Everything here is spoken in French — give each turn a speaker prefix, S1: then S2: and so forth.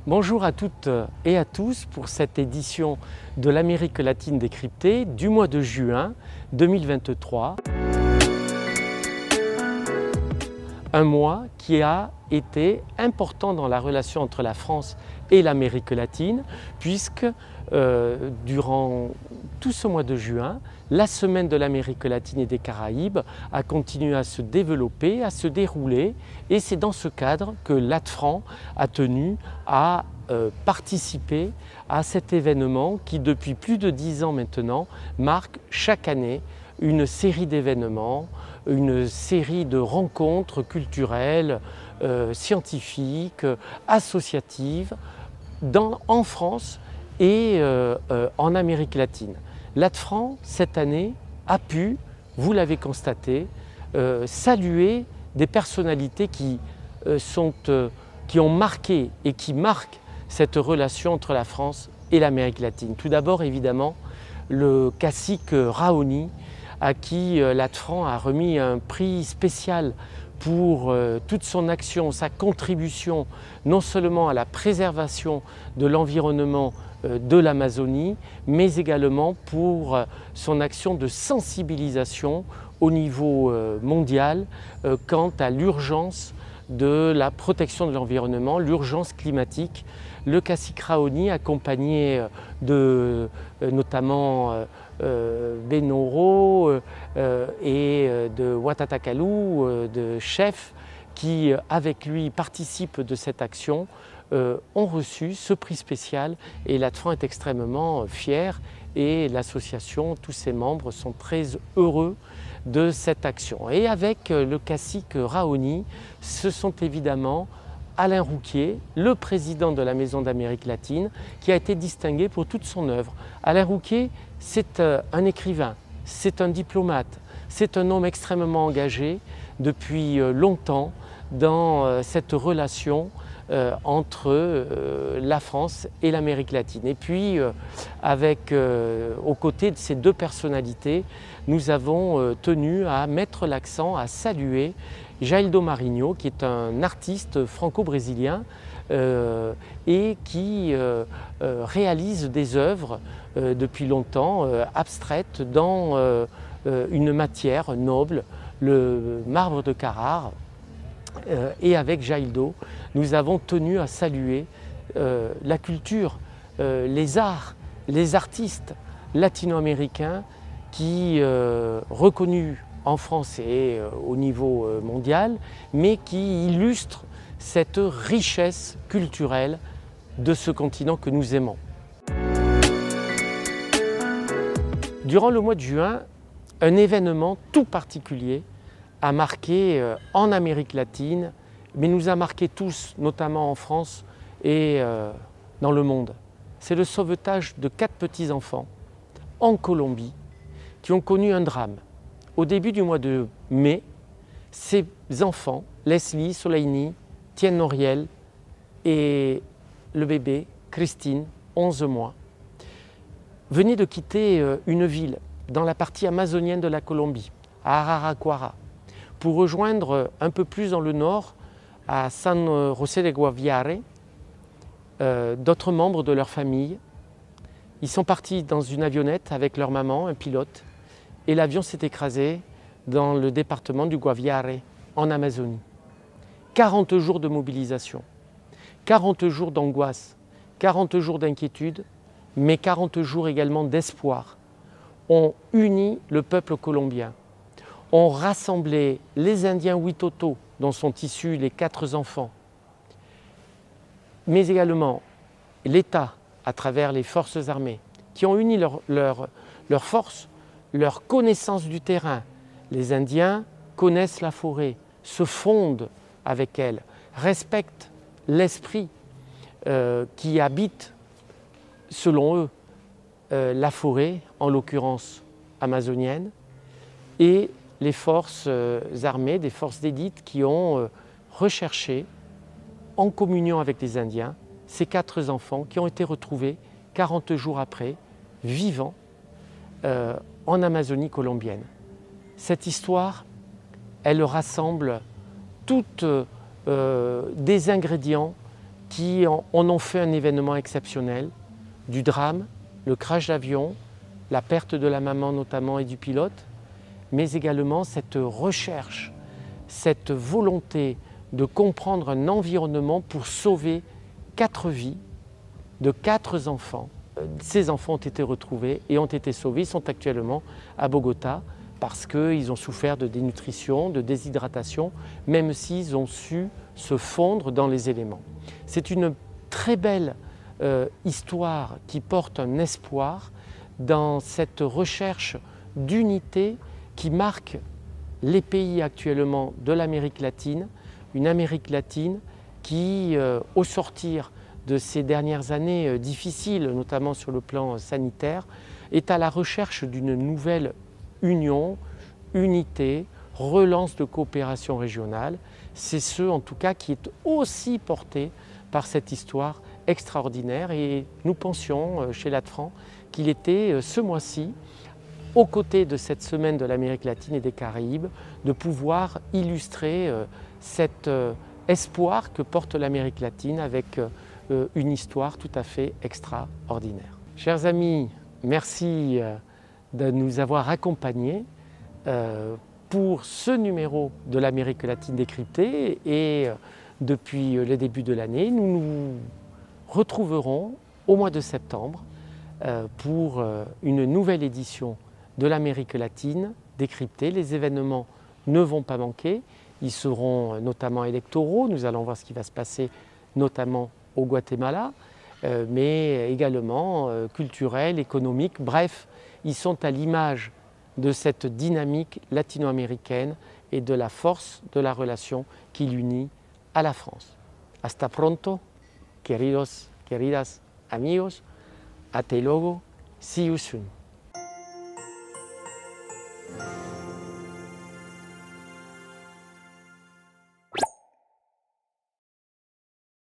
S1: Bonjour à toutes et à tous pour cette édition de l'Amérique latine décryptée du mois de juin 2023. Un mois qui a été important dans la relation entre la France et l'Amérique latine puisque durant tout ce mois de juin, la semaine de l'Amérique latine et des Caraïbes a continué à se développer, à se dérouler, et c'est dans ce cadre que l'ATFRAN a tenu à participer à cet événement qui depuis plus de 10 ans maintenant marque chaque année une série d'événements, une série de rencontres culturelles, scientifiques, associatives en France et en Amérique latine. L'ATFRAN, cette année, a pu, vous l'avez constaté, saluer des personnalités qui ont marqué et qui marquent cette relation entre la France et l'Amérique latine. Tout d'abord, évidemment, le cacique Raoni, à qui l'ATFRAN a remis un prix spécial pour toute son action, sa contribution non seulement à la préservation de l'environnement de l'Amazonie, mais également pour son action de sensibilisation au niveau mondial quant à l'urgence de la protection de l'environnement, l'urgence climatique. Le cacique Raoni, accompagné de notamment Benoro et de Watatakalu, de chefs qui avec lui participent de cette action, ont reçu ce prix spécial et l'ATFRAN est extrêmement fier et l'association, tous ses membres sont très heureux de cette action. Et avec le cacique Raoni, ce sont évidemment Alain Rouquier, le président de la Maison d'Amérique latine, qui a été distingué pour toute son œuvre. Alain Rouquier, c'est un écrivain, c'est un diplomate, c'est un homme extrêmement engagé depuis longtemps dans cette relation entre la France et l'Amérique latine. Et puis, aux côtés de ces deux personnalités, nous avons tenu à mettre l'accent, à saluer Jaildo Marinho, qui est un artiste franco-brésilien et qui réalise des œuvres depuis longtemps abstraites dans une matière noble, le marbre de Carrare. Et avec Jaildo, nous avons tenu à saluer la culture, les arts, les artistes latino-américains qui, reconnus en France et au niveau mondial, mais qui illustrent cette richesse culturelle de ce continent que nous aimons. Durant le mois de juin, un événement tout particulier a marqué en Amérique latine, mais nous a marqué tous, notamment en France et dans le monde. C'est le sauvetage de 4 petits-enfants en Colombie qui ont connu un drame. Au début du mois de mai, ces enfants, Leslie, Soleini, Tien Noriel et le bébé, Christine, 11 mois, venaient de quitter une ville dans la partie amazonienne de la Colombie, à Araraquara, pour rejoindre un peu plus dans le nord, à San José de Guaviare, d'autres membres de leur famille. Ils sont partis dans une avionnette avec leur maman, un pilote, et l'avion s'est écrasé dans le département du Guaviare, en Amazonie. 40 jours de mobilisation, 40 jours d'angoisse, 40 jours d'inquiétude, mais 40 jours également d'espoir ont uni le peuple colombien, ont rassemblé les Indiens Witoto, dont sont issus les 4 enfants, mais également l'État à travers les forces armées, qui ont uni leurs forces, leur connaissance du terrain. Les Indiens connaissent la forêt, se fondent avec elle, respectent l'esprit qui habite, selon eux, la forêt, en l'occurrence amazonienne, et les forces armées, des forces d'élite qui ont recherché, en communion avec les Indiens, ces 4 enfants qui ont été retrouvés 40 jours après, vivants, en Amazonie colombienne. Cette histoire, elle rassemble toutes des ingrédients qui en ont fait un événement exceptionnel, du drame, le crash d'avion, la perte de la maman notamment et du pilote, mais également cette recherche, cette volonté de comprendre un environnement pour sauver 4 vies de 4 enfants. Ces enfants ont été retrouvés et ont été sauvés. Ils sont actuellement à Bogota parce qu'ils ont souffert de dénutrition, de déshydratation, même s'ils ont su se fondre dans les éléments. C'est une très belle histoire qui porte un espoir dans cette recherche d'unité qui marque les pays actuellement de l'Amérique latine, une Amérique latine qui, au sortir de ces dernières années difficiles, notamment sur le plan sanitaire, est à la recherche d'une nouvelle union, unité, relance de coopération régionale. C'est ce, en tout cas, qui est aussi porté par cette histoire extraordinaire. Et nous pensions, chez Latfranc, qu'il était ce mois-ci, aux côtés de cette semaine de l'Amérique latine et des Caraïbes, de pouvoir illustrer cet espoir que porte l'Amérique latine avec une histoire tout à fait extraordinaire. Chers amis, merci de nous avoir accompagnés pour ce numéro de l'Amérique latine décryptée et depuis le début de l'année, nous nous retrouverons au mois de septembre pour une nouvelle édition de l'Amérique latine décryptée. Les événements ne vont pas manquer, ils seront notamment électoraux, nous allons voir ce qui va se passer notamment au Guatemala, mais également culturels, économiques, bref, ils sont à l'image de cette dynamique latino-américaine et de la force de la relation qui l'unit à la France. Hasta pronto, queridos, queridas amigos, hasta luego, see you soon.